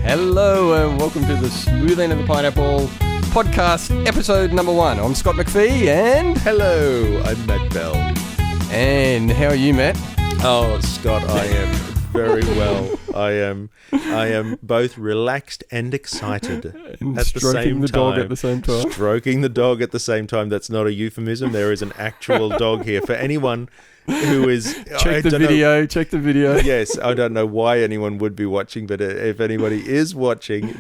Hello and welcome to the Smooth End of the Pineapple podcast, episode number 1. I'm Scot McPhie and... Hello, I'm Matt Bell. And how are you, Matt? Oh, Scott, I am very well. I am both relaxed and excited And at the same stroking the time. dog at the same time. Stroking the dog at the same time. That's not a euphemism. There is an actual dog here. For anyone who is... Check the video. Yes, I don't know why anyone would be watching, but if anybody is watching,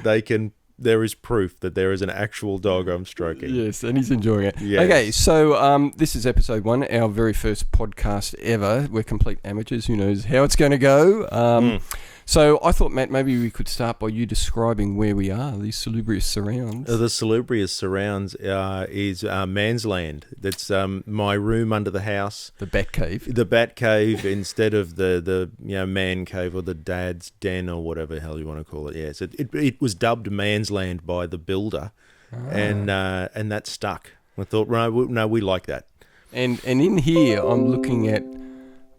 there is proof that there is an actual dog I'm stroking. Yes, and he's enjoying it. Yes. Okay, so this is episode 1, our very first podcast ever. We're complete amateurs. Who knows how it's going to go? So I thought, Matt, maybe we could start by you describing where we are, these salubrious surrounds. The salubrious surrounds is man's land. That's my room under the house. The Bat Cave. The Bat Cave instead of the man cave or the dad's den or whatever the hell you want to call it. Yes, it was dubbed man's land by the builder, and that stuck. I thought, no, we like that. And in here, I'm looking at...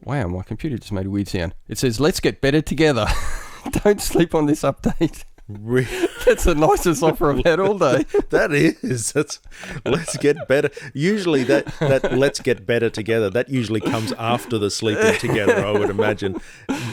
Wow, my computer just made a weird sound. It says, let's get better together. Don't sleep on this update. That's the nicest offer I've had all day. That is. That's let's get better. Usually that let's get better together, that usually comes after the sleeping together, I would imagine.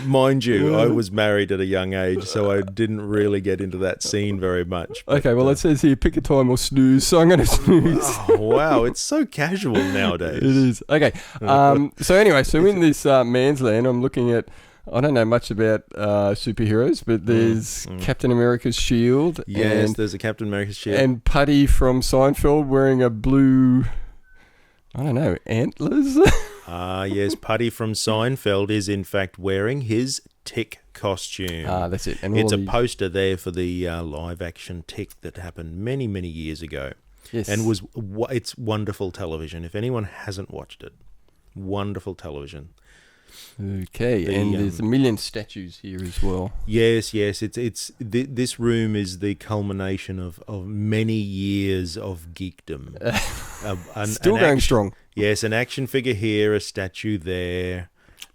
Mind you, I was married at a young age, so I didn't really get into that scene very much. But, okay, well, it says here, pick a time or snooze, so I'm going to snooze. Oh, wow, it's so casual nowadays. It is. Okay, so anyway, so in this man's land, I'm looking at... I don't know much about superheroes, but there's Captain America's shield. Yes, there's a Captain America's shield. And Putty from Seinfeld wearing a blue, I don't know, antlers? Yes, Putty from Seinfeld is in fact wearing his Tick costume. That's it. And it's a poster there for the live-action Tick that happened many, many years ago. Yes. And it's wonderful television. If anyone hasn't watched it, wonderful television. Okay, and there's a million statues here as well. Yes. This room is the culmination of many years of geekdom. Still going strong. Yes, an action figure here, a statue there,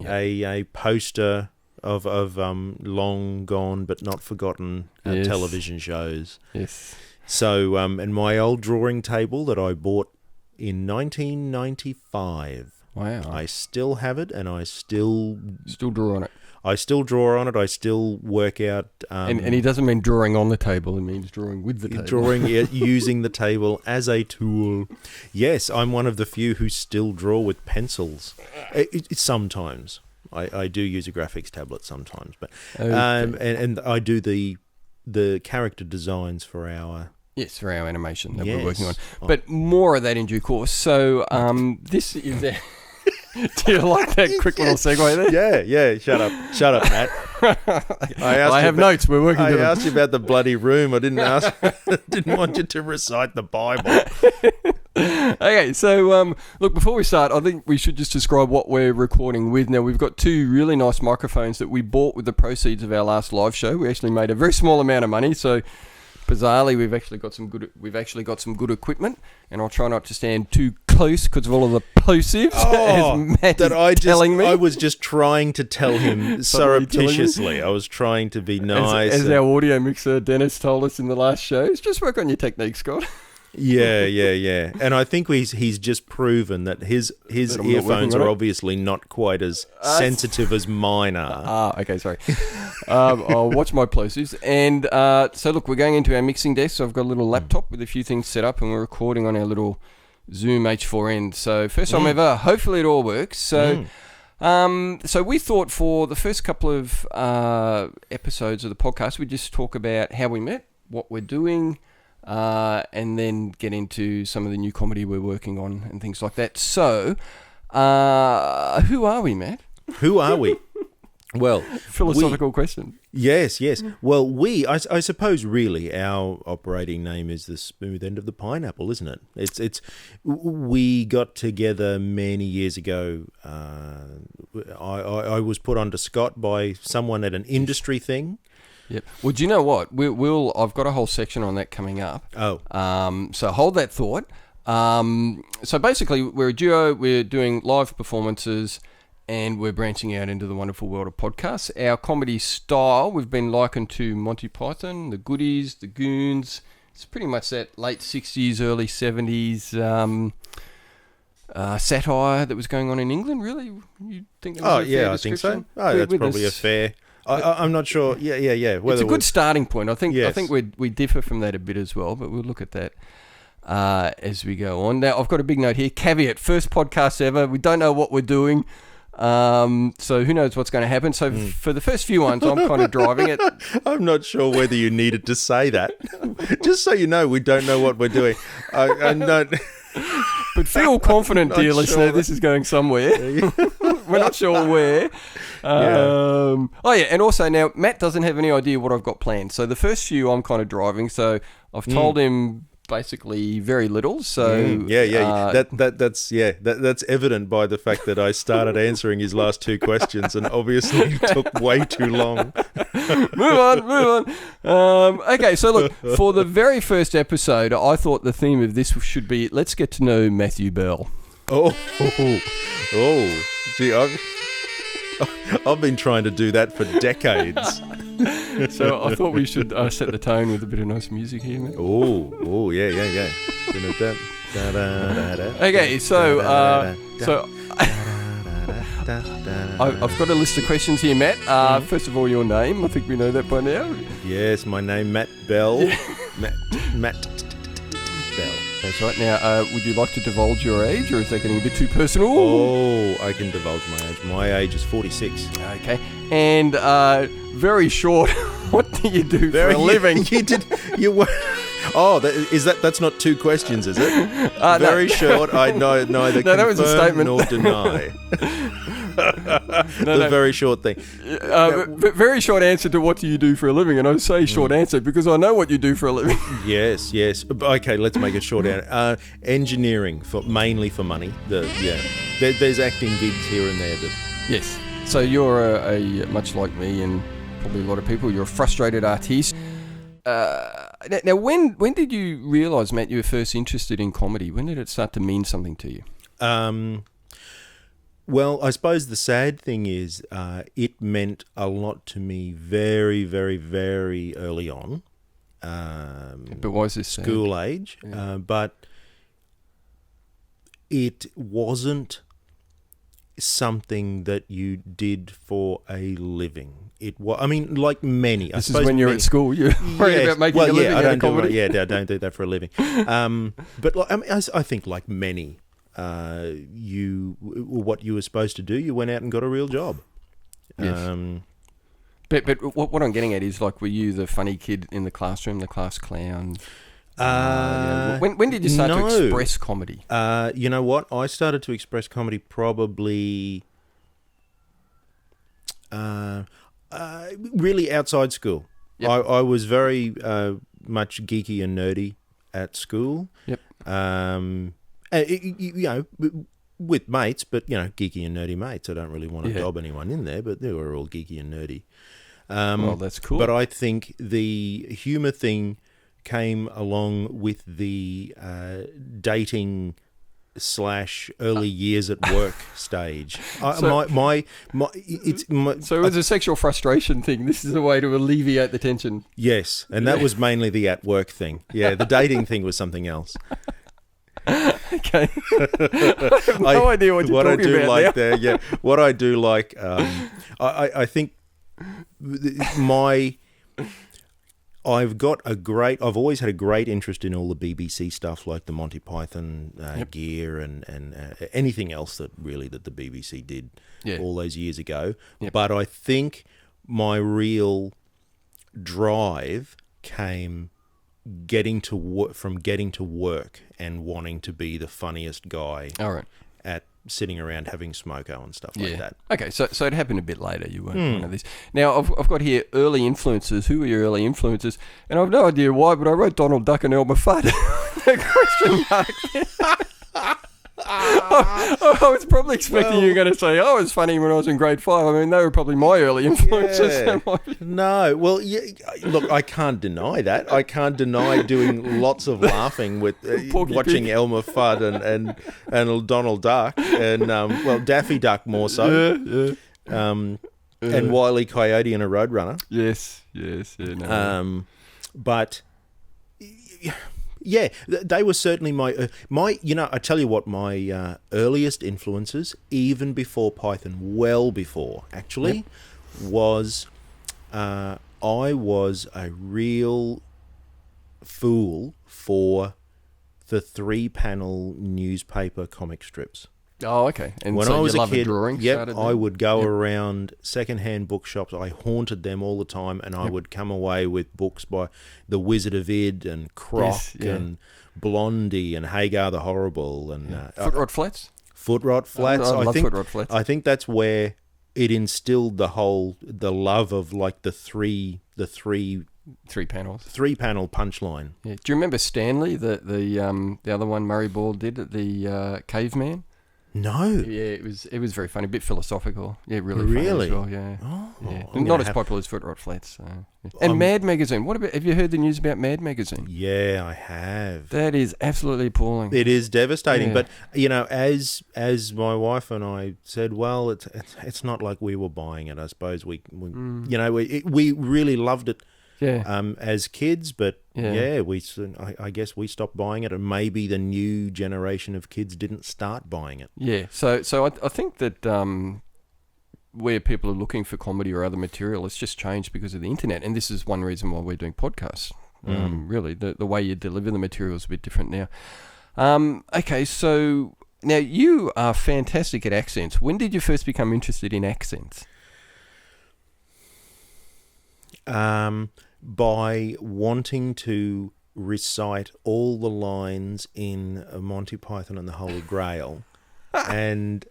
a poster of long gone but not forgotten television shows. Yes. So, and my old drawing table that I bought in 1995. Wow. I still have it, and I still draw on it. I still draw on it. I still work out. And he doesn't mean drawing on the table. He means drawing with the table. Using the table as a tool. Yes, I'm one of the few who still draw with pencils. Sometimes. I do use a graphics tablet sometimes. But and I do the character designs for our... Yes, for our animation that we're working on. But more of that in due course. So this is... Do you like that quick little segue there? Yeah. Shut up, Matt. I have notes. We're working. I asked you about the bloody room. I didn't want you to recite the Bible. Okay, so look, before we start, I think we should just describe what we're recording with. Now, we've got 2 really nice microphones that we bought with the proceeds of our last live show. We actually made a very small amount of money, so bizarrely, we've actually got some good equipment, and I'll try not to stand too close because of all of the plosives. I was just trying to tell him surreptitiously. I was trying to be nice. As our audio mixer Dennis told us in the last show, just work on your technique, Scott. Yeah. And I think he's just proven that his earphones are obviously not quite as sensitive as mine are. Okay, sorry. I'll watch my plosives. And so, look, we're going into our mixing desk. So I've got a little laptop with a few things set up, and we're recording on our little Zoom H4n. So first time ever. Hopefully it all works. So... So we thought for the first couple of episodes of the podcast, we'd just talk about how we met, what we're doing, and then get into some of the new comedy we're working on and things like that. So, who are we, Matt? Who are we? Well, philosophical question. Yes. Well, I suppose really our operating name is the Smooth End of the Pineapple, isn't it? It's we got together many years ago. I was put onto Scot by someone at an industry thing. Yep. Well, do you know what? I've got a whole section on that coming up. Oh. So hold that thought. So basically, we're a duo. We're doing live performances. and we're branching out into the wonderful world of podcasts. Our comedy style, we've been likened to Monty Python, the Goodies, the Goons. It's pretty much that late 60s, early 70s satire that was going on in England, really? You think? Oh, yeah, I think so. Oh, that's probably a fair... I'm not sure. Yeah. It's a good starting point. I think Yes. we differ from that a bit as well, but we'll look at that as we go on. Now, I've got a big note here. Caveat, first podcast ever. We don't know what we're doing. So who knows what's going to happen. So for the first few ones, I'm kind of driving it. I'm not sure whether you needed to say that. Just so you know, we don't know what we're doing. I don't... But feel confident, dear Not listener, sure. this is going somewhere. We're not sure where. Oh, yeah, and also now, Matt doesn't have any idea what I've got planned. So the first few, I'm kind of driving. So I've told him basically very little. So That's evident by the fact that I started answering his last two questions and obviously it took way too long. move on. Okay, so look, for the very first episode, I thought the theme of this should be, let's get to know Matthew Bell. Gee, I've been trying to do that for decades. So I thought we should set the tone with a bit of nice music here, man. Yeah. Okay, so I've got a list of questions here, Matt. First of all, your name. I think we know that by now. Yes, my name Matt Bell. Matt Bell. That's right. Now, would you like to divulge your age, or is that getting a bit too personal? Oh, I can divulge my age. My age is 46. Okay. And very short, what do you do for a living? You were... Oh, that's not two questions, is it? Very short. I neither confirm that was a statement. nor deny. Very short thing. Very short answer to what do you do for a living, and I say short answer because I know what you do for a living. Yes. Okay, let's make it short. Engineering, mainly for money. There's acting gigs here and there. But yes. So you're a much like me and probably a lot of people, you're a frustrated artiste. Now, when did you realise, Matt, you were first interested in comedy? When did it start to mean something to you? Well, I suppose the sad thing is it meant a lot to me very, very, very early on. But why is this sad? School age. Yeah. But it wasn't something that you did for a living. It was, I mean, like many. This is when you're at school. You're worried about making a living out of comedy. I don't do that for a living. But like, I mean, I think like many, what you were supposed to do, you went out and got a real job. Yes. But what I'm getting at is, like, were you the funny kid in the classroom, the class clown? When did you start to express comedy? You know what? I started to express comedy probably really outside school. Yep. I was very much geeky and nerdy at school. Yep. With mates, but, geeky and nerdy mates. I don't really want to dob anyone in there, but they were all geeky and nerdy. Well, that's cool. But I think the humour thing came along with the dating / early years at work stage. So it was a sexual frustration thing. This is a way to alleviate the tension. Yes, and that was mainly the at work thing. Yeah, the dating thing was something else. Okay. I have no idea what you're talking about like now. there, yeah. What I do like, I think I've always had a great interest in all the BBC stuff, like the Monty Python gear and anything else that the BBC did all those years ago. Yep. But I think my real drive came from getting to work and wanting to be the funniest guy at sitting around having smoko and stuff like that. Okay, so it happened a bit later. You weren't one of these. Now, I've got here early influences. Who were your early influences? And I've no idea why, but I wrote Donald Duck and Elmer Fudd. Question mark. I was probably expecting you were going to say, "Oh, it was funny when I was in grade 5." I mean, they were probably my early influences. Yeah. No, well, yeah, look, I can't deny that. I can't deny doing lots of laughing with watching Pig. Elmer Fudd and Donald Duck and well, Daffy Duck more so. Yeah. And Wile E. Coyote and a Roadrunner. Yes. No. But yeah, they were certainly my. You know, I tell you what, my earliest influences, even before Python, well before actually, was I was a real fool for the 3-panel newspaper comic strips. Oh, okay. And when so I was you a love kid, drawing, I would go around secondhand bookshops. I haunted them all the time, and I would come away with books by The Wizard of Id and Croc and Blondie and Hagar the Horrible and Foot Rot Flats. Foot Rot Flats. I love Foot Rot Flats. I think that's where it instilled the love of like the three panels. 3-panel punchline. Yeah. Do you remember Stanley, the other one Murray Ball did, the caveman? No. Yeah, it was very funny, a bit philosophical. Yeah, really Really? funny as well, yeah. Oh, yeah. Not as popular as Foot Rot Flats. So. Yeah. And Mad Magazine. What about? Have you heard the news about Mad Magazine? Yeah, I have. That is absolutely appalling. It is devastating, but you know, as my wife and I said, well, it's not like we were buying it. I suppose we really loved it. Yeah. As kids, but I guess we stopped buying it, and maybe the new generation of kids didn't start buying it. Yeah. So I think that where people are looking for comedy or other material, it's just changed because of the internet, and this is one reason why we're doing podcasts. Really, the way you deliver the material is a bit different now. Okay, so now you are fantastic at accents. When did you first become interested in accents? By wanting to recite all the lines in Monty Python and the Holy Grail and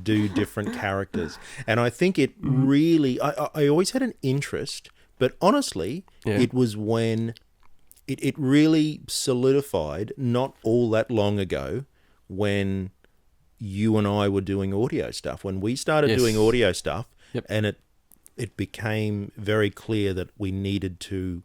do different characters. And I think it really... I always had an interest, but honestly, it was when it really solidified not all that long ago when you and I were doing audio stuff. When we started doing audio stuff and it became very clear that we needed to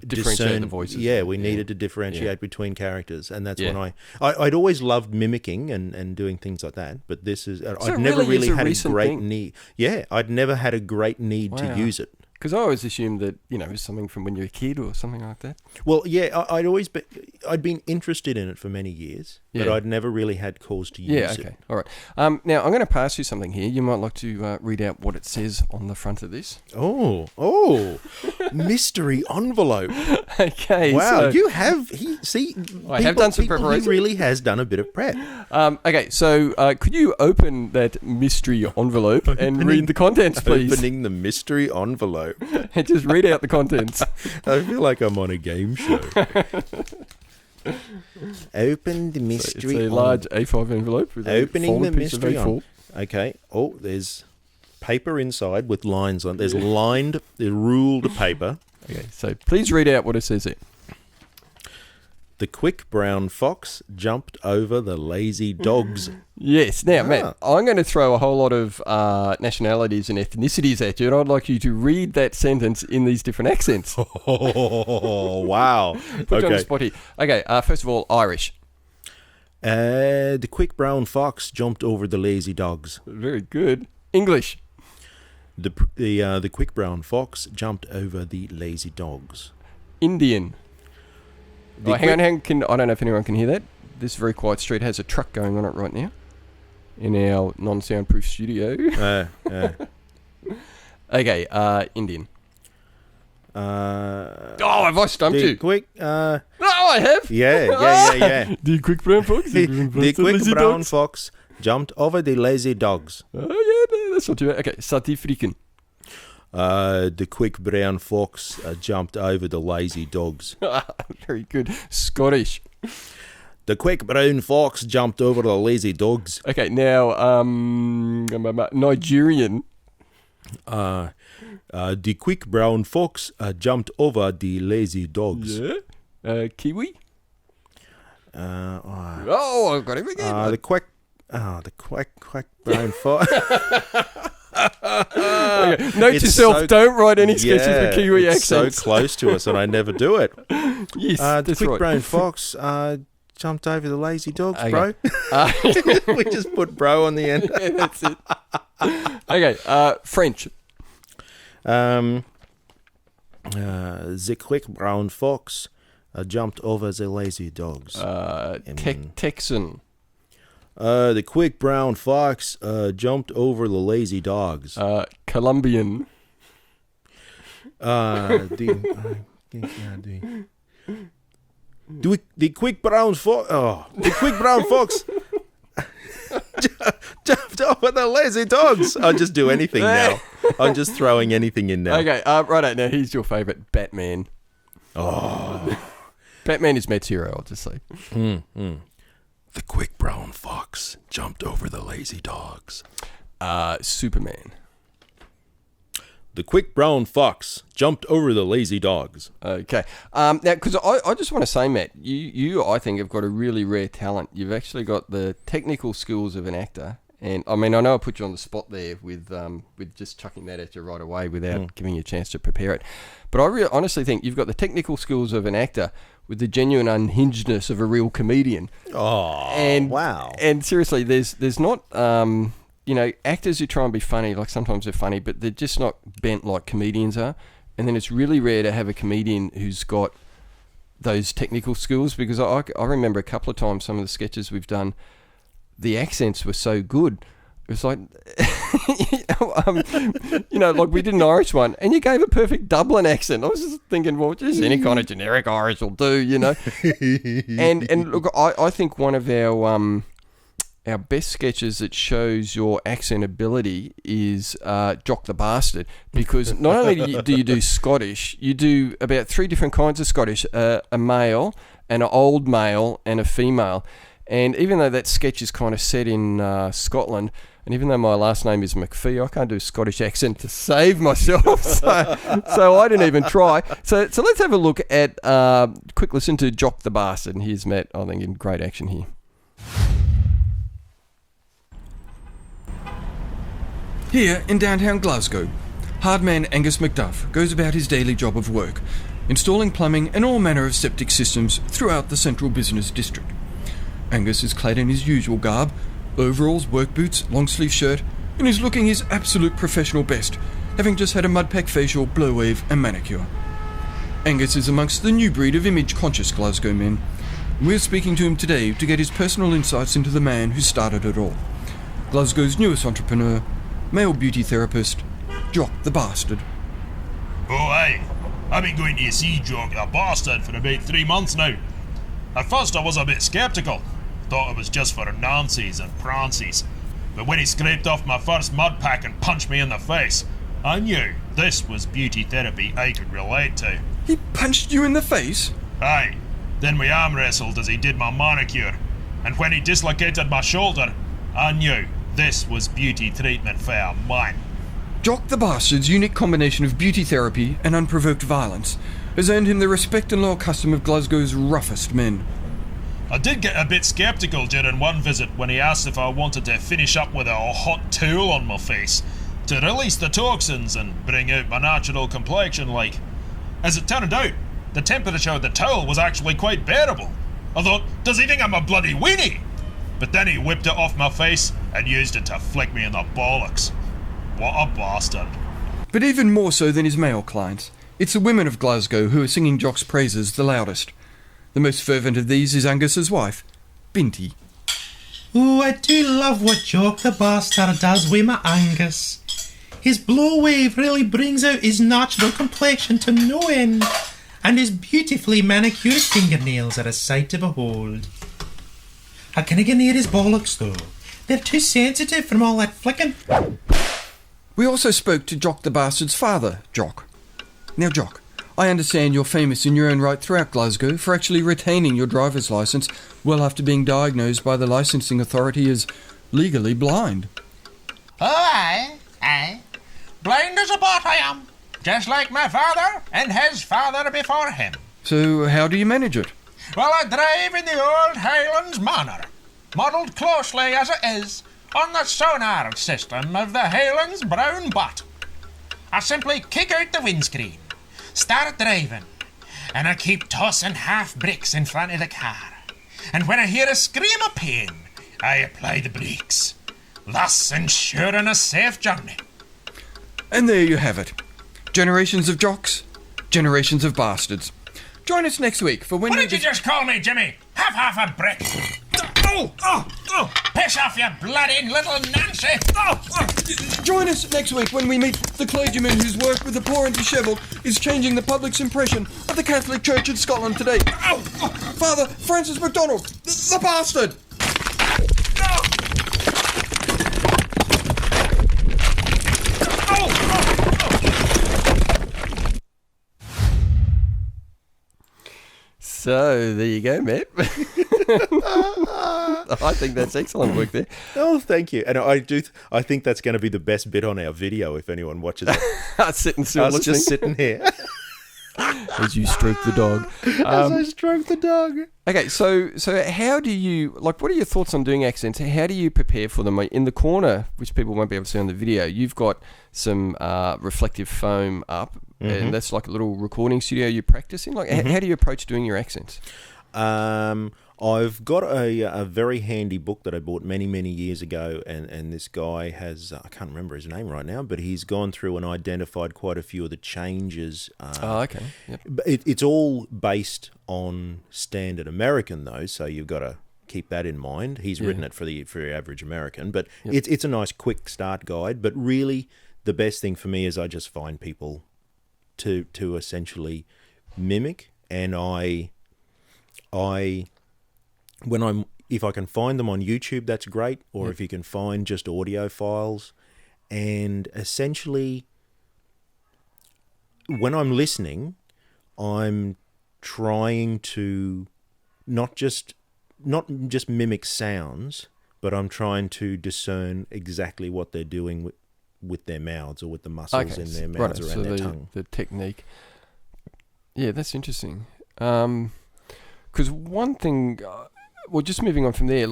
differentiate the voices. Yeah, we needed to differentiate between characters, and that's when I'd always loved mimicking and doing things like that. But this is I'd never really had a great need. Yeah, I'd never had a great need to use it. Because I always assumed that, it was something from when you were a kid or something like that. Well, yeah, I'd been interested in it for many years, but I'd never really had cause to use it. All right. Now, I'm going to pass you something here. You might like to read out what it says on the front of this. Oh, mystery envelope. Okay. Wow, so you have, I have done some preparation. He really has done a bit of prep. Okay, so could you open that mystery envelope and read the contents, please? Opening the mystery envelope. And just read out the contents. I feel like I'm on a game show. Open the mystery. It's a large A5 envelope with opening a the piece mystery of A4. Okay. Oh, there's paper inside with lines on. There's ruled paper. Okay, so please read out what it says here. The quick brown fox jumped over the lazy dogs. Yes. Now, Matt, I'm going to throw a whole lot of nationalities and ethnicities at you, and I'd like you to read that sentence in these different accents. Oh, wow. Put you on the spot here. Okay, first of all, Irish. The quick brown fox jumped over the lazy dogs. Very good. English. The quick brown fox jumped over the lazy dogs. Indian. Hang on. I don't know if anyone can hear that. This very quiet street has a truck going on it right now in our non-soundproof studio. Okay, Indian. Have I stumped you? Quick. No, I have. Yeah. The quick brown fox. The quick brown fox jumped over the lazy dogs. Oh, yeah, that's not too bad. Okay, South African. The quick brown fox jumped over the lazy dogs. Very good. Scottish. The quick brown fox jumped over the lazy dogs. Okay, now, Nigerian. The quick brown fox jumped over the lazy dogs. Yeah. Kiwi. I've got him again. The quack brown fox. Okay. Note to self, don't write any sketches with Kiwi it's accents. so close to us, and I never do it. Yes, the that's quick right. brown fox jumped over the lazy dogs, Okay. bro. We just put bro on the end. Yeah, that's it. Okay, French. The quick brown fox jumped over the lazy dogs. Texan. The quick brown fox jumped over the lazy dogs. Colombian. The quick brown fox. Oh, the quick brown fox jumped over the lazy dogs. I'll just do anything now. I'm just throwing anything in now. Okay, right now, here's your favourite, Batman. Oh, Batman is Matt's hero, I'll just say. The quick brown fox jumped over the lazy dogs. Superman. The quick brown fox jumped over the lazy dogs. Okay. Now, because I just want to say, Matt, you I think have got a really rare talent. You've actually got the technical skills of an actor. And, I mean, I know I put you on the spot there with just chucking that at you right away without giving you a chance to prepare it. But I honestly think you've got the technical skills of an actor with the genuine unhingedness of a real comedian. Oh, wow. And seriously, there's not... actors who try and be funny, like sometimes they're funny, but they're just not bent like comedians are. And then it's really rare to have a comedian who's got those technical skills, because I remember a couple of times some of the sketches we've done, the accents were so good. It was like, like we did an Irish one, and you gave a perfect Dublin accent. I was just thinking, well, just any kind of generic Irish will do, And look, I think one of our best sketches that shows your accent ability is Jock the Bastard, because not only do you do Scottish, you do about 3 different kinds of Scottish, a male, an old male, and a female. And even though that sketch is kind of set in Scotland, and even though my last name is McPhie, I can't do a Scottish accent to save myself, so I didn't even try. So let's have a look at quick listen to Jock the Bastard, and here's Matt, I think, in great action here. Here in downtown Glasgow, hardman Angus McDuff goes about his daily job of work, installing plumbing and all manner of septic systems throughout the central business district. Angus is clad in his usual garb, overalls, work boots, long-sleeve shirt, and is looking his absolute professional best, having just had a mud-pack facial, blow wave and manicure. Angus is amongst the new breed of image-conscious Glasgow men. We're speaking to him today to get his personal insights into the man who started it all. Glasgow's newest entrepreneur, male beauty therapist, Jock the Bastard. Oh aye, I've been going to see Jock the Bastard for about 3 months now. At first I was a bit sceptical, thought it was just for Nancy's and Prancy's, but when he scraped off my first mud pack and punched me in the face, I knew this was beauty therapy I could relate to. He punched you in the face? Aye, then we arm wrestled as he did my manicure, and when he dislocated my shoulder, I knew this was beauty treatment for a man. Jock the Bastard's unique combination of beauty therapy and unprovoked violence has earned him the respect and loyal custom of Glasgow's roughest men. I did get a bit sceptical during one visit when he asked if I wanted to finish up with a hot tool on my face to release the toxins and bring out my natural complexion like. As it turned out, the temperature of the towel was actually quite bearable. I thought, does he think I'm a bloody weenie? But then he whipped it off my face and used it to flick me in the bollocks. What a bastard. But even more so than his male clients, it's the women of Glasgow who are singing Jock's praises the loudest. The most fervent of these is Angus's wife, Binty. Oh, I do love what Jock the Bastard does with my Angus. His blow wave really brings out his natural complexion to no end, and his beautifully manicured fingernails are a sight to behold. I can't get near his bollocks though. They're too sensitive from all that flicking. We also spoke to Jock the Bastard's father, Jock. Now, Jock, I understand you're famous in your own right throughout Glasgow for actually retaining your driver's licence well after being diagnosed by the licensing authority as legally blind. Oh, aye. Blind as a bat I am, just like my father and his father before him. So how do you manage it? Well, I drive in the old Highlands manner, modelled closely as it is on the sonar system of the Highlands brown bot. I simply kick out the windscreen, start driving, and I keep tossing half bricks in front of the car. And when I hear a scream of pain, I apply the brakes, thus ensuring a safe journey. And there you have it. Generations of jocks, generations of bastards. Join us next week for when What did you just call me, Jimmy? Have half a brick. Oh! Piss off, you bloody little Nancy! Join us next week when we meet the clergyman whose work with the poor and dishevelled is changing the public's impression of the Catholic Church in Scotland today. Father Francis MacDonald, the bastard! So, there you go, Matt. I think that's excellent work there. Oh, thank you. And I think that's going to be the best bit on our video if anyone watches it. Sitting still I was listening. just sitting here As you stroke the dog. as I stroke the dog. Okay, so how do you, what are your thoughts on doing accents? How do you prepare for them? In the corner, which people won't be able to see on the video, you've got some reflective foam up, and that's like a little recording studio you practice in. How do you approach doing your accents? I've got a very handy book that I bought many, many years ago, and this guy has, I can't remember his name right now, but he's gone through and identified quite a few of the changes. Okay. Yep. But it's all based on standard American, though, so you've got to keep that in mind. He's written it for your average American, but it's a nice quick start guide. But really, the best thing for me is I just find people to essentially mimic, and if I can find them on YouTube, that's great. Or if you can find just audio files, and essentially, when I'm listening, I'm trying to not just mimic sounds, but I'm trying to discern exactly what they're doing with their mouths or with the muscles in their mouths around their tongue. The technique. Yeah, that's interesting. Because one thing, just moving on from there,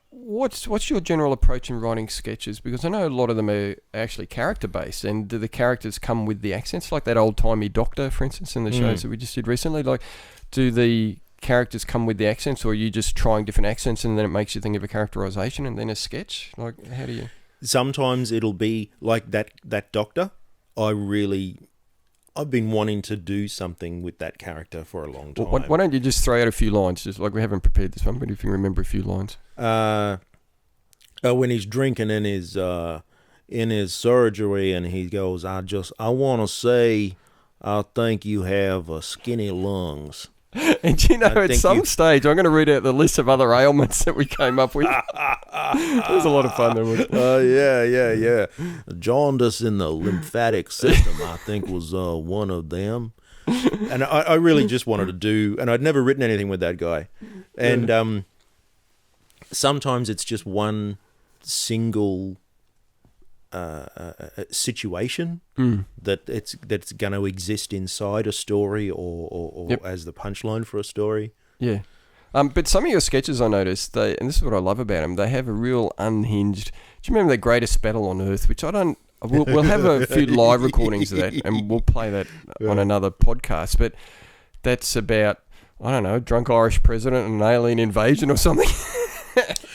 what's your general approach in writing sketches? Because I know a lot of them are actually character based, and do the characters come with the accents, like that old timey doctor, for instance, in the shows that we just did recently? Do the characters come with the accents, or are you just trying different accents and then it makes you think of a characterization and then a sketch? How do you? Sometimes it'll be like that doctor. I've been wanting to do something with that character for a long time. Why don't you just throw out a few lines? Just we haven't prepared this one, but if you remember a few lines. When he's drinking in his surgery, and he goes, I want to say, I think you have skinny lungs. And at some stage, I'm going to read out the list of other ailments that we came up with. It was a lot of fun, though, wasn't it? Yeah. Jaundice in the lymphatic system, I think, was one of them. And I really just wanted to do, and I'd never written anything with that guy. And sometimes it's just one single situation that's going to exist inside a story or as the punchline for a story. Yeah. But some of your sketches, I noticed, and this is what I love about them, they have a real unhinged... Do you remember The Greatest Battle on Earth, which I don't... We'll have a few live recordings of that, and we'll play that on another podcast, but that's about, I don't know, a drunk Irish president and an alien invasion or something.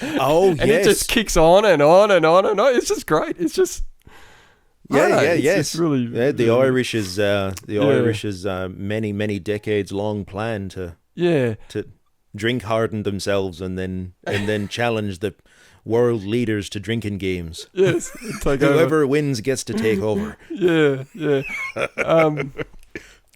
And it just kicks on and on and on and on. It's just great. It's just... It's really... the Irish is many decades long plan to drink harden themselves and then challenge the world leaders to drinking games. Yes, whoever wins gets to take over. Yeah.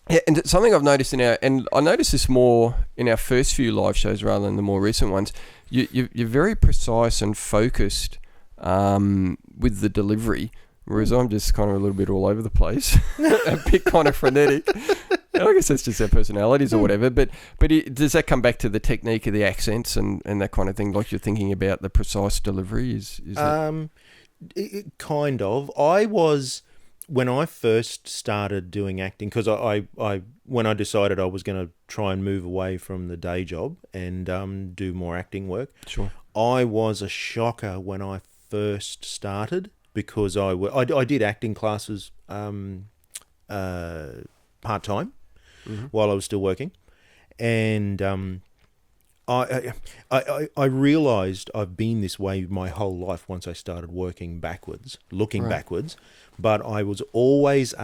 And something I've noticed and I noticed this more in our first few live shows rather than the more recent ones. You're very precise and focused with the delivery. Whereas I'm just kind of a little bit all over the place, a bit kind of frenetic. And I guess that's just our personalities or whatever. But does that come back to the technique of the accents and that kind of thing? Like you're thinking about the precise delivery? Is that... Kind of. I was, when I first started doing acting, because I when I decided I was going to try and move away from the day job and do more acting work. Sure. I was a shocker when I first started because I did acting classes part-time while I was still working. And I realised I've been this way my whole life once I started working backwards, looking backwards. But I was always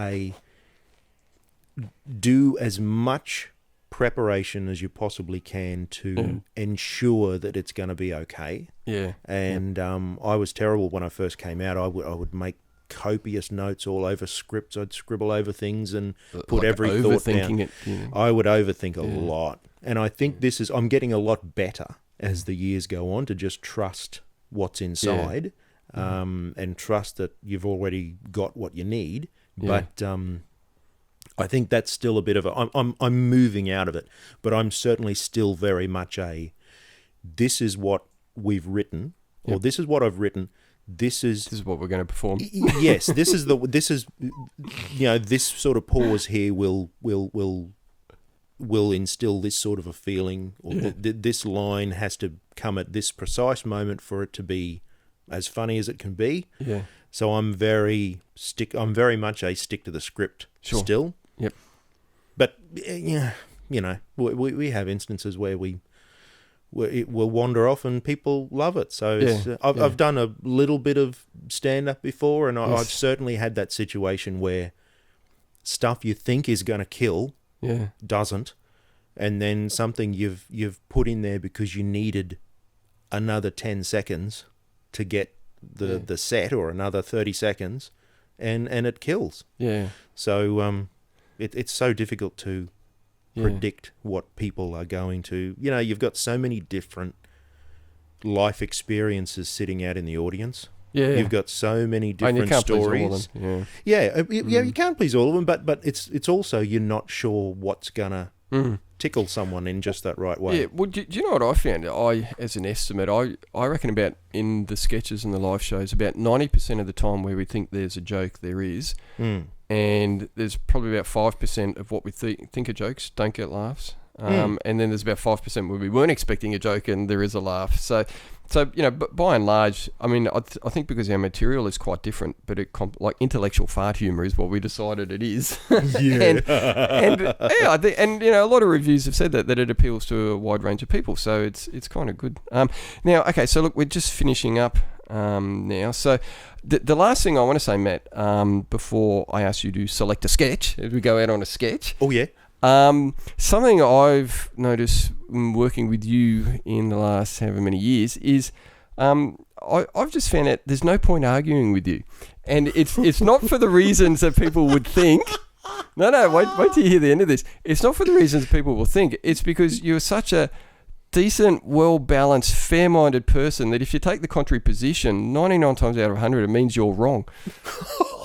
do as much preparation as you possibly can to ensure that it's going to be okay. Yeah. And I was terrible when I first came out. I would make copious notes all over scripts. I'd scribble over things and put like every thought down. It, you know. I would overthink a lot. And I think I'm getting a lot better as the years go on to just trust what's inside and trust that you've already got what you need. Yeah. But I think that's still a bit of I'm moving out of it, but I'm certainly still very much this is what we've written, or this is what I've written. This is what we're going to perform. Yes, this is this sort of pause here will instill this sort of a feeling, or this line has to come at this precise moment for it to be as funny as it can be. Yeah. So I'm very much a stick to the script still. Yep. But we have instances where it will wander off and people love it. So I've done a little bit of stand-up before, and I've certainly had that situation where stuff you think is going to kill doesn't, and then something you've put in there because you needed another 10 seconds to get the set, or another 30 seconds, and it kills. Yeah. So it's so difficult to predict what people are going to... you've got so many different life experiences sitting out in the audience. Yeah. You've got so many different stories. You can't please all of them, but it's also you're not sure what's going to tickle someone in just that right way. Yeah, well, do you know what I found? As an estimate, I reckon about, in the sketches and the live shows, about 90% of the time where we think there's a joke, there is. And there's probably about 5% of what we think are jokes don't get laughs. And then there's about 5% where we weren't expecting a joke and there is a laugh. So but by and large, I mean, I think because our material is quite different, but like intellectual fart humour is what we decided it is. and a lot of reviews have said that it appeals to a wide range of people. So it's kind of good. Now, okay, so look, we're just finishing up now. So the last thing I want to say, Matt, before I ask you to select a sketch, as we go out on a sketch. Oh, yeah. Something I've noticed working with you in the last however many years is I've just found out there's no point arguing with you. And it's not for the reasons that people would think. No, wait till you hear the end of this. It's not for the reasons people will think. It's because you're such a decent, well-balanced, fair-minded person that if you take the contrary position, 99 times out of 100, it means you're wrong.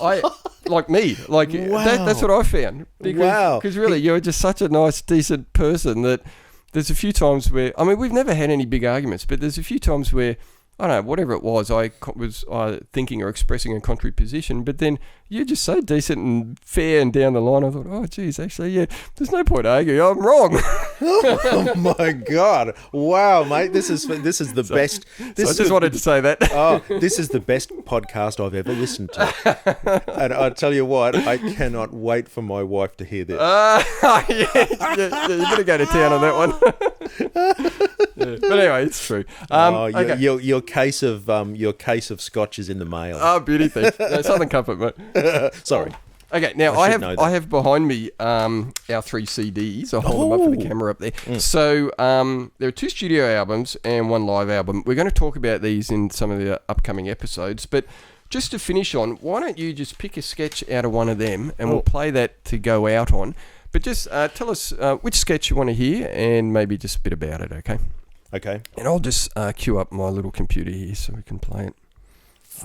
Like me. Like, that's what I found. Because really, you're just such a nice, decent person that there's a few times where... I mean, we've never had any big arguments, but there's a few times where, I don't know, whatever it was, I was thinking or expressing a contrary position, but then you're just so decent and fair and down the line, I thought, oh, geez, actually, there's no point arguing. I'm wrong. Oh, my God. Wow, mate, this is the best... I just wanted to say that. This is the best podcast I've ever listened to. And I tell you what, I cannot wait for my wife to hear this. You better go to town on that one. But anyway, it's true. Okay. Your case of scotch is in the mail. Oh, beauty, thanks. No, Southern Comfort, mate. Sorry. Okay, now I have behind me our 3 CDs. I'll hold them up for the camera up there. So there are 2 studio albums and 1 live album. We're going to talk about these in some of the upcoming episodes, but just to finish on, why don't you just pick a sketch out of one of them and we'll play that to go out on. But just tell us which sketch you want to hear and maybe just a bit about it, okay? Okay. And I'll just queue up my little computer here so we can play it.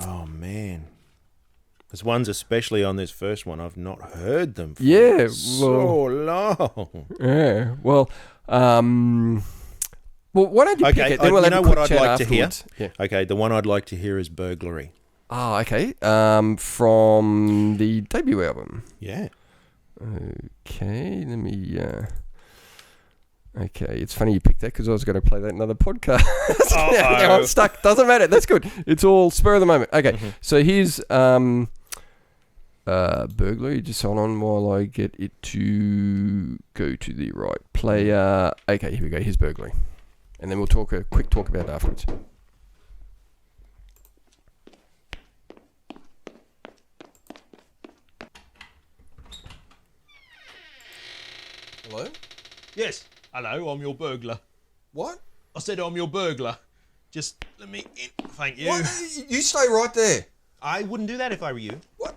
Oh, man. There's ones especially on this first one. I've not heard them for so long. Yeah, well, why don't you pick it? Then we'll have a quick chat afterwards. Yeah. Okay, the one I'd like to hear is Burglary. Oh, okay. From the debut album. Yeah. Okay, let me... Okay, it's funny you picked that because I was going to play that in another podcast. Now I'm stuck. Doesn't matter. That's good. It's all spur of the moment. Okay, so here's burglary. Just hold on while I get it to go to the right player. Okay, here we go. Here's burglary. And then we'll talk a quick talk about it afterwards. Hello? Yes. Hello, I'm your burglar. What? I said I'm your burglar. Just let me in. Thank you. What? You stay right there. I wouldn't do that if I were you. What?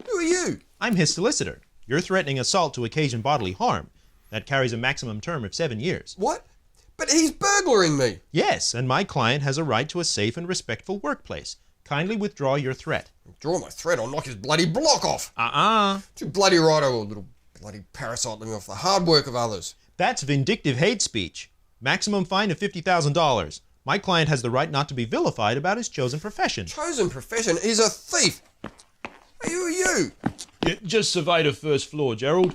Who are you? I'm his solicitor. You're threatening assault to occasion bodily harm. That carries a maximum term of 7 years. What? But he's burglaring me. Yes, and my client has a right to a safe and respectful workplace. Kindly withdraw your threat. Draw my threat, I'll knock his bloody block off. Too bloody right, I will, little bloody parasite living off the hard work of others. That's vindictive hate speech. Maximum fine of $50,000. My client has the right not to be vilified about his chosen profession. Chosen profession? He's a thief. Hey, who are you? Yeah, just surveyed the first floor, Gerald.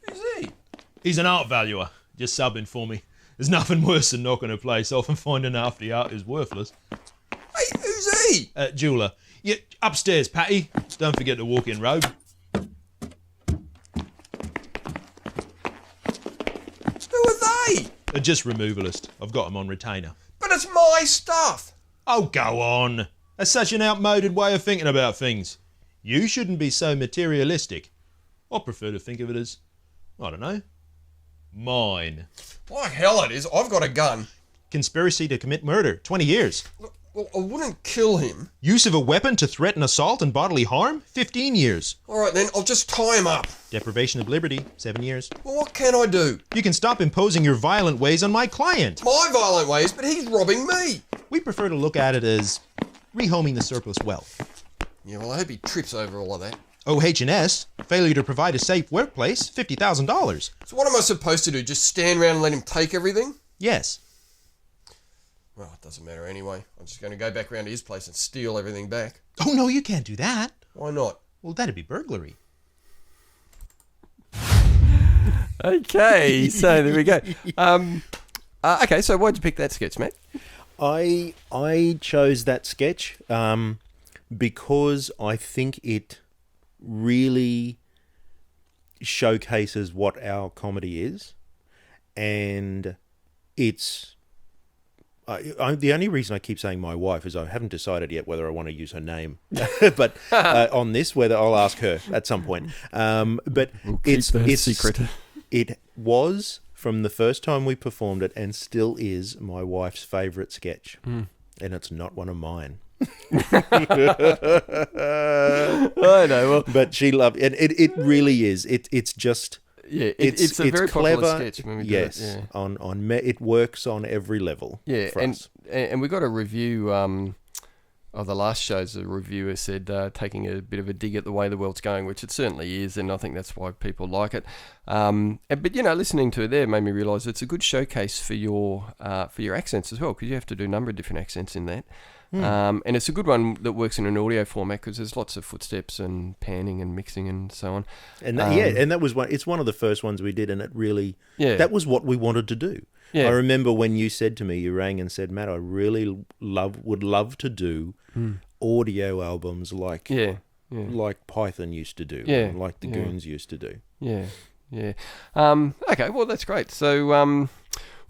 Who's he? He's an art valuer. Just subbing for me. There's nothing worse than knocking a place off and finding out the art is worthless. Hey, who's he? Jeweller. Yeah, upstairs, Patty. Don't forget the walk-in robe. Who are they? Just removalist. I've got them on retainer. But it's my stuff. Oh, go on. That's such an outmoded way of thinking about things. You shouldn't be so materialistic. I prefer to think of it as, I don't know, mine. Like hell it is. I've got a gun. Conspiracy to commit murder, 20 years. Well, I wouldn't kill him. Use of a weapon to threaten assault and bodily harm, 15 years. All right, then, I'll just tie him up. Deprivation of liberty, 7 years. Well, what can I do? You can stop imposing your violent ways on my client. My violent ways, but he's robbing me. We prefer to look at it as rehoming the surplus wealth. Yeah, well, I hope he trips over all of that. OH&S, failure to provide a safe workplace, $50,000. So what am I supposed to do, just stand around and let him take everything? Yes. Well, it doesn't matter anyway. I'm just going to go back round to his place and steal everything back. Oh, no, you can't do that. Why not? Well, that'd be burglary. Okay, so there we go. Okay, so why'd you pick that sketch, mate? I chose that sketch because I think it really showcases what our comedy is, and it's the only reason I keep saying my wife is I haven't decided yet whether I want to use her name, but on this, whether I'll ask her at some point. But we'll keep it's secret. It was from the first time we performed it, and still is my wife's favourite sketch, and it's not one of mine. I know, well, but she loved it. It really is. It's just. Yeah, it's a very clever, popular sketch when we do it. Yeah. It works on every level. Yeah, for us. And we got a review of the last shows. The reviewer said taking a bit of a dig at the way the world's going, which it certainly is, and I think that's why people like it. But listening to it there made me realise it's a good showcase for your accents as well, because you have to do a number of different accents in that. And it's a good one that works in an audio format because there's lots of footsteps and panning and mixing and so on. And that was one. It's one of the first ones we did, and it really that was what we wanted to do. Yeah. I remember when you said to me, you rang and said, "Matt, I really would love to do audio albums like Python used to do, like the Goons used to do." Yeah. Okay, well that's great. So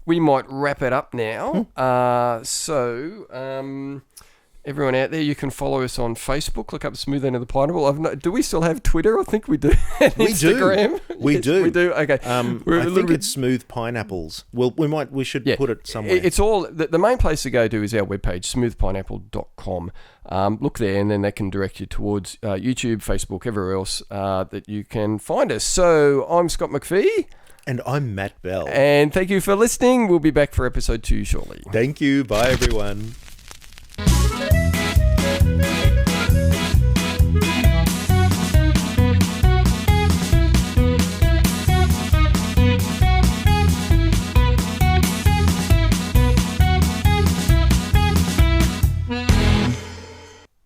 we might wrap it up now. Everyone out there, you can follow us on Facebook. Look up Smooth End of the Pineapple. Do we still have Twitter? I think we do. Instagram? We do. We do. Okay. I think it's Smooth Pineapples. We should put it somewhere. It's all the main place to go to is our webpage, smoothpineapple.com. Look there, and then that can direct you towards YouTube, Facebook, everywhere else that you can find us. So I'm Scot McPhie. And I'm Matt Bell. And thank you for listening. We'll be back for episode 2 shortly. Thank you. Bye, everyone.